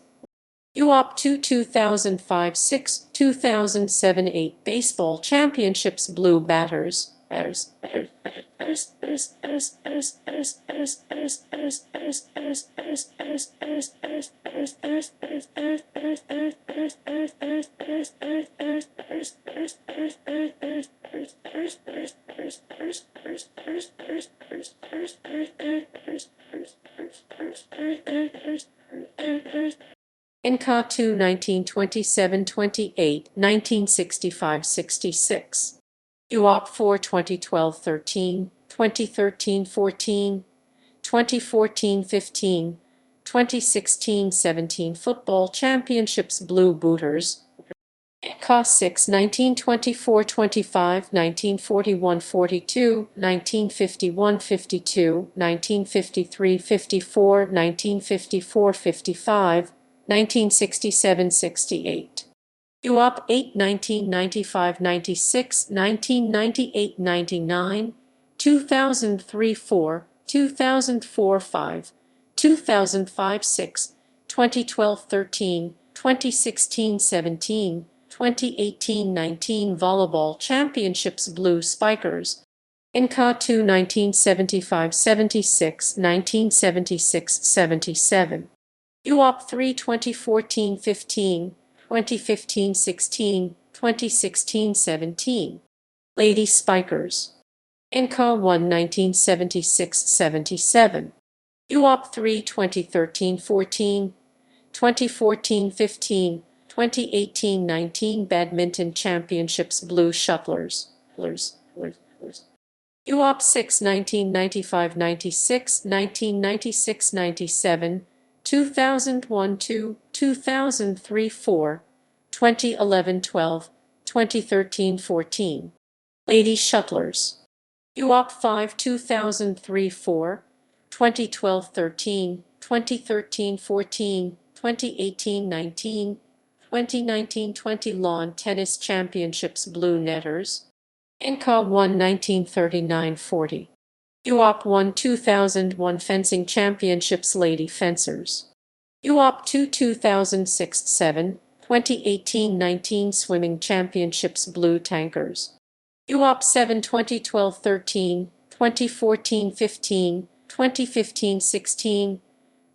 UAAP 2 2005-6, 2007-8 Baseball Championships Blue Batters, NCA 2 1927-28, 1965-66. UAAP 4 2012-13, 2013-14, 2014-15, 2016-17 Football Championships Blue Booters. NCA 6 1924-25, 1941-42, 1951-52, 1953-54, 1954-55, 1967-68. UAAP 8 1995-96, 1998-99, 2003-4, 2004-5, 2005-6, 2012-13, 2016-17, 2018-19 Volleyball Championships Blue Spikers. NCA 2 1975-76, 1976-77. UAAP 3 2014-15, 2015-16, 2016-17. Lady Spikers. NCA 1 1976-77. UAAP 3 2013-14, 2014-15, 2018-19 Badminton Championships Blue Shuttlers. UAAP 6 1995-96, 1996-97, 2001-2, 2003-4, 2011-12, 2013-14. Lady Shuttlers. UAAP 5 2003-4, 2012-13, 2013-14, 2018-19, 2019-20 Lawn Tennis Championships Blue Netters. NCA 1 1939-40. UAAP 1 2001 Fencing Championships Lady Fencers. UAAP 2 2006-7, 2018-19 Swimming Championships Blue Tankers. UAAP 7 2012-13, 2014-15, 2015-16,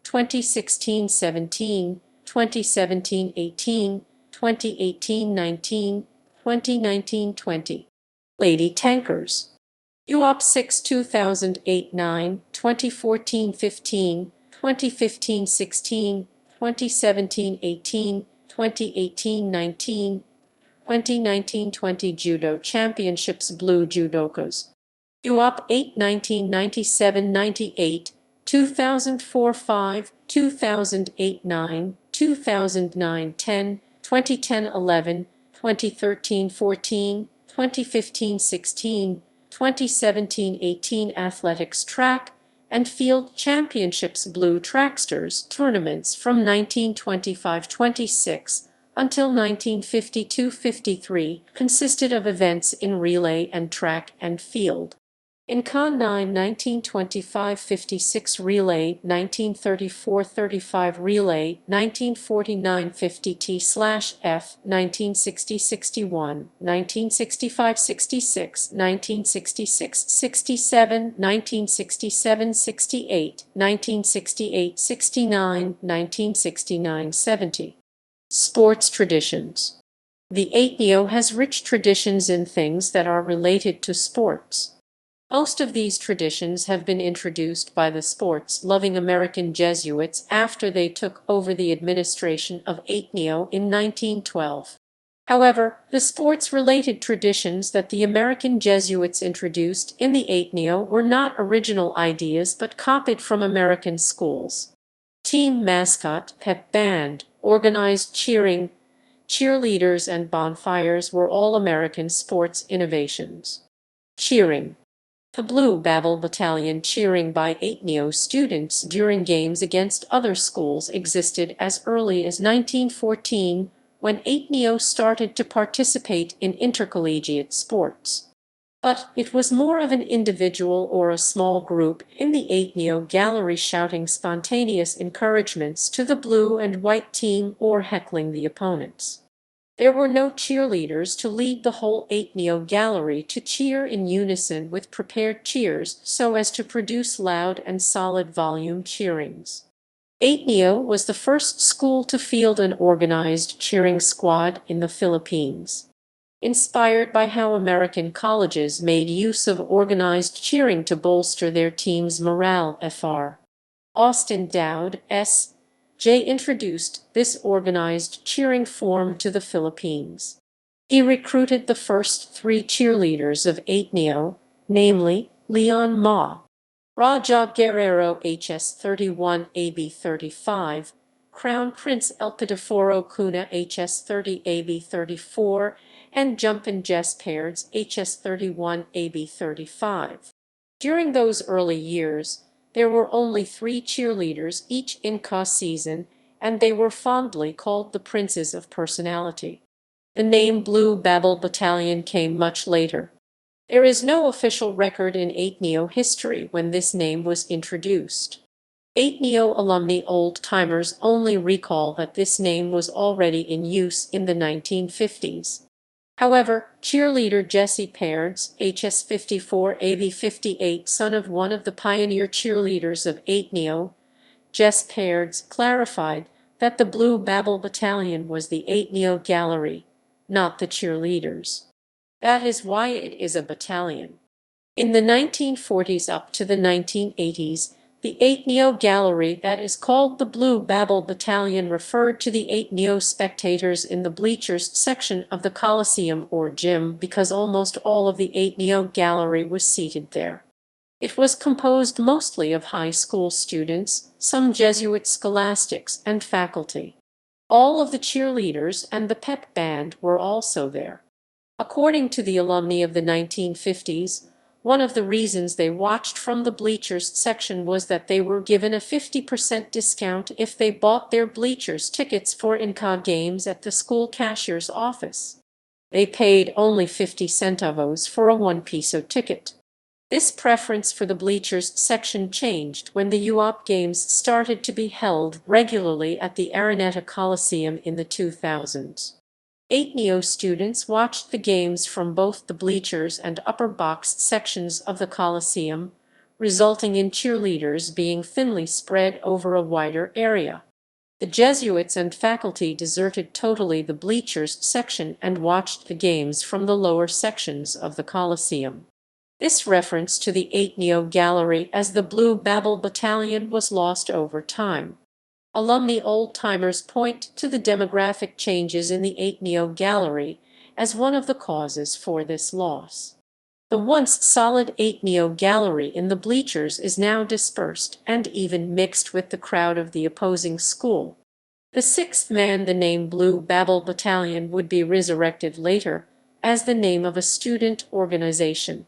2016-17, 2017-18, 2018-19, 2019-20. Lady Tankers. UAAP 6 2008-9, 2014-15, 2015-16, 2017-18, 2018-19, 2019-20 Judo Championships Blue Judokas. UAAP 8 1997-98, 2004-5, 2008-9, 2009-10, 2010-11, 2013-14, 2015-16, 2017-18 Athletics Track and Field Championships Blue Tracksters tournaments from 1925-26 until 1952-53 consisted of events in relay and track and field. NCA 9 1925-56 relay, 1934-35 relay, 1949-50 T/F, 1960-61, 1965-66, 1966-67, 1967-68, 1968-69, 1969-70. Sports traditions. The Ateneo has rich traditions in things that are related to sports. Most of these traditions have been introduced by the sports-loving American Jesuits after they took over the administration of Ateneo in 1912. However, the sports-related traditions that the American Jesuits introduced in the Ateneo were not original ideas but copied from American schools. Team mascot, pep band, organized cheering, cheerleaders, and bonfires were all American sports innovations. Cheering. The Blue Babel Battalion cheering by Ateneo students during games against other schools existed as early as 1914, when Ateneo started to participate in intercollegiate sports. But it was more of an individual or a small group in the Ateneo gallery shouting spontaneous encouragements to the blue and white team or heckling the opponents. There were no cheerleaders to lead the whole Ateneo gallery to cheer in unison with prepared cheers so as to produce loud and solid volume cheerings. Ateneo was the first school to field an organized cheering squad in the Philippines. Inspired by how American colleges made use of organized cheering to bolster their team's morale, Fr. Austin Dowd, S.J. introduced this organized cheering form to the Philippines. He recruited the first three cheerleaders of Ateneo, namely Leon Ma, Raja Guerrero HS31 AB35, Crown Prince Elpidoforo Cunha HS30 AB34, and Jumpin' Jess Pairds HS31 AB35. During those early years, there were only three cheerleaders each in-ca season, and they were fondly called the Princes of Personality. The name Blue Babel Battalion came much later. There is no official record in Ateneo history when this name was introduced. Ateneo alumni old-timers only recall that this name was already in use in the 1950s. However, cheerleader Jesse Pairds, HS54 AB58, son of one of the pioneer cheerleaders of Ateneo, Jess Pairds, clarified that the Blue Babel Battalion was the Ateneo Gallery, not the cheerleaders. That is why it is a battalion. In the 1940s up to the 1980s, the Ateneo Gallery that is called the Blue Babel Battalion referred to the Ateneo spectators in the bleachers section of the Coliseum or gym because almost all of the Ateneo Gallery was seated there. It was composed mostly of high school students, some Jesuit scholastics, and faculty. All of the cheerleaders and the pep band were also there. According to the alumni of the 1950s, one of the reasons they watched from the bleachers section was that they were given a 50% discount if they bought their bleachers tickets for in-ca games at the school cashier's office. They paid only 50 centavos for a 1 peso ticket. This preference for the bleachers section changed when the UAAP games started to be held regularly at the Araneta Coliseum in the 2000s. Ateneo students watched the games from both the bleachers and upper box sections of the Coliseum, resulting in cheerleaders being thinly spread over a wider area. The Jesuits and faculty deserted totally the bleachers section and watched the games from the lower sections of the Coliseum. This reference to the Ateneo Gallery as the Blue Babel Battalion was lost over time. Alumni old-timers point to the demographic changes in the Ateneo Gallery as one of the causes for this loss. The once solid Ateneo Gallery in the bleachers is now dispersed and even mixed with the crowd of the opposing school. The sixth man, the name Blue Babel Battalion, would be resurrected later as the name of a student organization.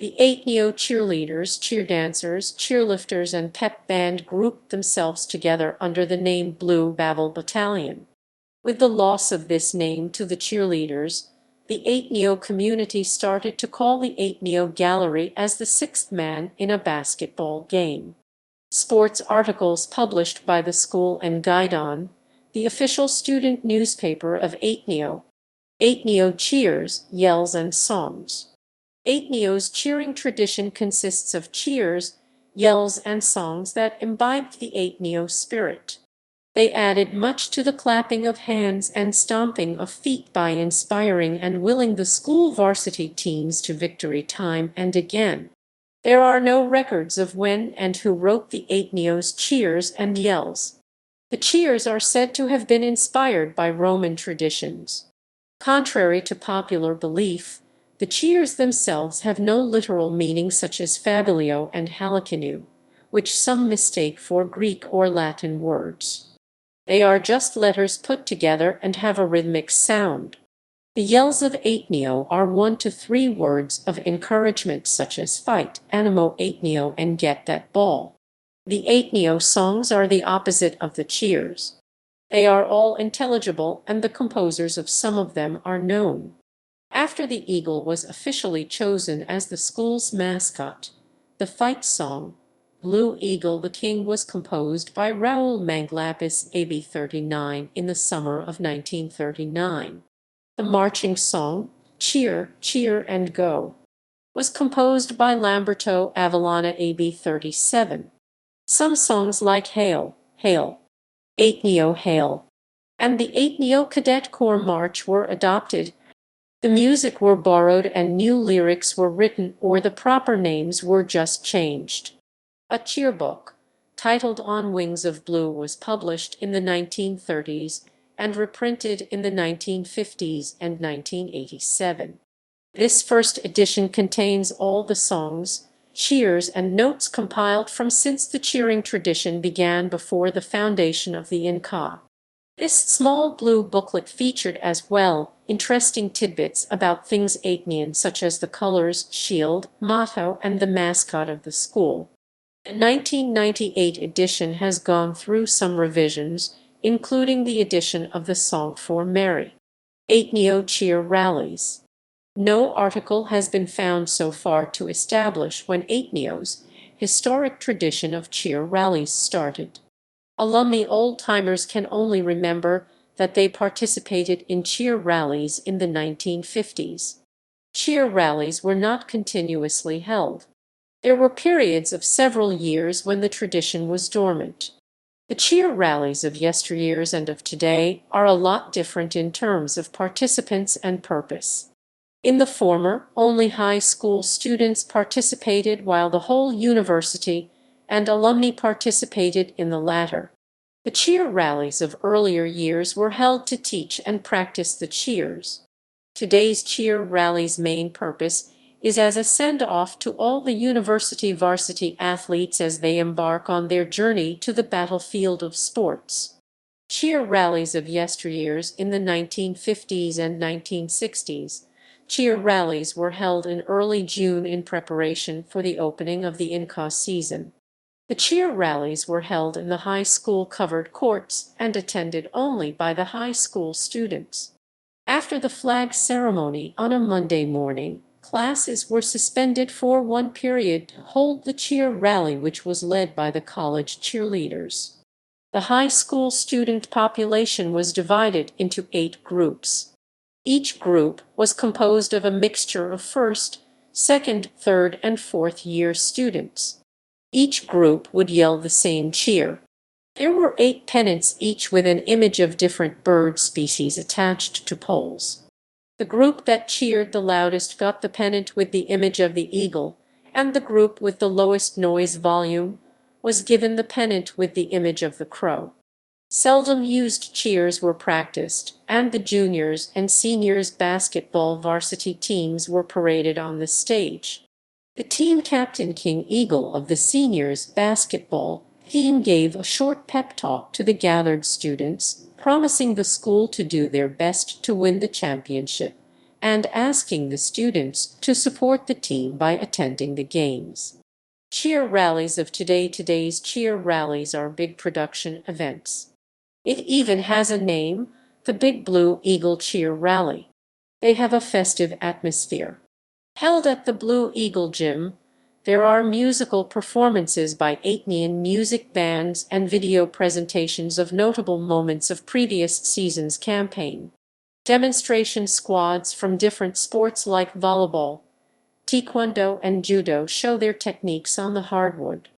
The Ateneo cheerleaders, cheerdancers, cheerlifters, and pep band grouped themselves together under the name Blue Babel Battalion. With the loss of this name to the cheerleaders, the Ateneo community started to call the Ateneo Gallery as the sixth man in a basketball game. Sports articles published by the school and Guidon, the official student newspaper of Ateneo. Ateneo cheers, yells, and songs. Ateneo's cheering tradition consists of cheers, yells, and songs that imbibed the Ateneo spirit. They added much to the clapping of hands and stomping of feet by inspiring and willing the school varsity teams to victory time and again. There are no records of when and who wrote the Ateneo's cheers and yells. The cheers are said to have been inspired by Roman traditions. Contrary to popular belief, the cheers themselves have no literal meaning such as fabilio and halakinu, which some mistake for Greek or Latin words. They are just letters put together and have a rhythmic sound. The yells of Ateneo are 1 to 3 words of encouragement such as fight, animo Ateneo, and get that ball. The Ateneo songs are the opposite of the cheers. They are all intelligible and the composers of some of them are known. After the eagle was officially chosen as the school's mascot, the fight song, Blue Eagle the King, was composed by Raul Manglapis AB39 in the summer of 1939. The marching song, Cheer, Cheer and Go, was composed by Lamberto Avellana AB 37. Some songs like Hail, Hail, Ateneo Hail, and the Ateneo Cadet Corps March were adopted. The music were borrowed and new lyrics were written, or the proper names were just changed. A cheerbook, titled On Wings of Blue, was published in the 1930s and reprinted in the 1950s and 1987. This first edition contains all the songs, cheers, and notes compiled from since the cheering tradition began before the foundation of the INCA. This small blue booklet featured as well interesting tidbits about things Atenean, such as the colors, shield, motto, and the mascot of the school. The 1998 edition has gone through some revisions, including the addition of the song for Mary. Ateneo Cheer Rallies. No article has been found so far to establish when Ateneo's historic tradition of cheer rallies started. Alumni old-timers can only remember that they participated in cheer rallies in the 1950s. Cheer rallies were not continuously held. There were periods of several years when the tradition was dormant. The cheer rallies of yesteryears and of today are a lot different in terms of participants and purpose. In the former, only high school students participated, while the whole university and alumni participated in the latter. The cheer rallies of earlier years were held to teach and practice the cheers. Today's cheer rally's main purpose is as a send-off to all the university varsity athletes as they embark on their journey to the battlefield of sports. Cheer rallies of yesteryears in the 1950s and 1960s. Cheer rallies were held in early June in preparation for the opening of the INCA season. The cheer rallies were held in the high school covered courts and attended only by the high school students. After the flag ceremony on a Monday morning, classes were suspended for one period to hold the cheer rally, which was led by the college cheerleaders. The high school student population was divided into 8 groups. Each group was composed of a mixture of first, second, third, and fourth year students. Each group would yell the same cheer. There were 8 pennants, each with an image of different bird species attached to poles. The group that cheered the loudest got the pennant with the image of the eagle, and the group with the lowest noise volume was given the pennant with the image of the crow. Seldom used cheers were practiced, and the juniors and seniors basketball varsity teams were paraded on the stage. The team captain, King Eagle of the seniors basketball team, gave a short pep talk to the gathered students, promising the school to do their best to win the championship, and asking the students to support the team by attending the games. Cheer rallies of today. Today's cheer rallies are big production events. It even has a name, the Big Blue Eagle Cheer Rally. They have a festive atmosphere. Held at the Blue Eagle Gym, there are musical performances by Atenean music bands and video presentations of notable moments of previous season's campaign. Demonstration squads from different sports like volleyball, taekwondo, and judo show their techniques on the hardwood.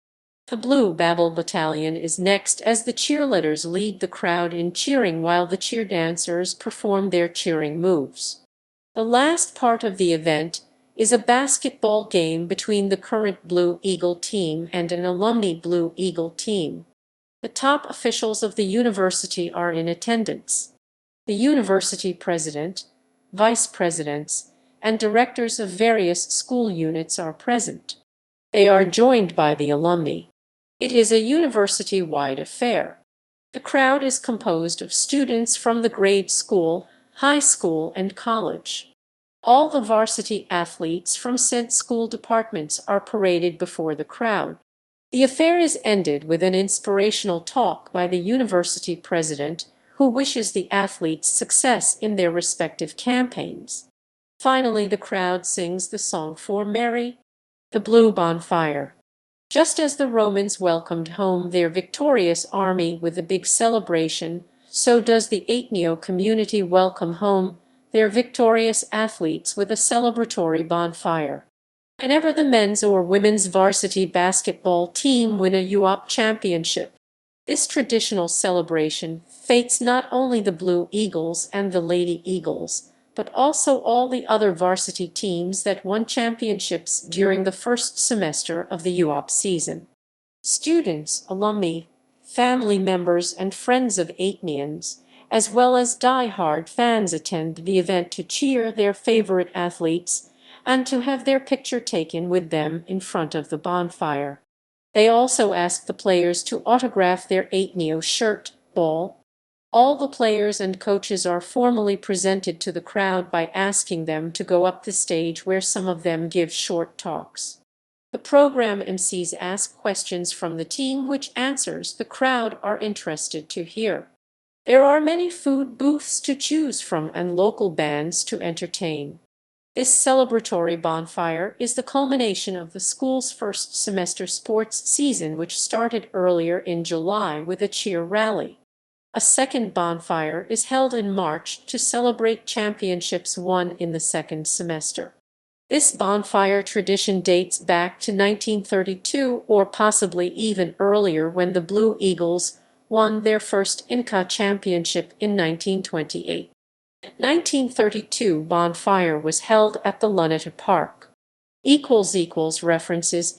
The Blue Babble Battalion is next as the cheerleaders lead the crowd in cheering while the cheer dancers perform their cheering moves. The last part of the event is a basketball game between the current Blue Eagle team and an alumni Blue Eagle team. The top officials of the university are in attendance. The university president, vice presidents, and directors of various school units are present. They are joined by the alumni. It is a university-wide affair. The crowd is composed of students from the grade school, high school, and college. All the varsity athletes from said school departments are paraded before the crowd. The affair is ended with an inspirational talk by the university president, who wishes the athletes success in their respective campaigns. Finally, the crowd sings the song for Mary, the Blue Bonfire. Just as the Romans welcomed home their victorious army with a big celebration, so does the Ateneo community welcome home their victorious athletes with a celebratory bonfire. Whenever the men's or women's varsity basketball team win a UAAP championship, this traditional celebration fates not only the Blue Eagles and the Lady Eagles, but also all the other varsity teams that won championships during the first semester of the UAAP season. Students, alumni, family members, and friends of Ateneans, as well as die-hard fans, attend the event to cheer their favorite athletes and to have their picture taken with them in front of the bonfire. They also ask the players to autograph their Ateneo shirt, ball. All the players and coaches are formally presented to the crowd by asking them to go up the stage, where some of them give short talks. The program MCs ask questions from the team, which answers the crowd are interested to hear. There are many food booths to choose from and local bands to entertain. This celebratory bonfire is the culmination of the school's first semester sports season, which started earlier in July with a cheer rally. A second bonfire is held in March to celebrate championships won in the second semester. This bonfire tradition dates back to 1932 or possibly even earlier, when the Blue Eagles won their first INCA championship in 1928. 1932 bonfire was held at the Luneta Park. References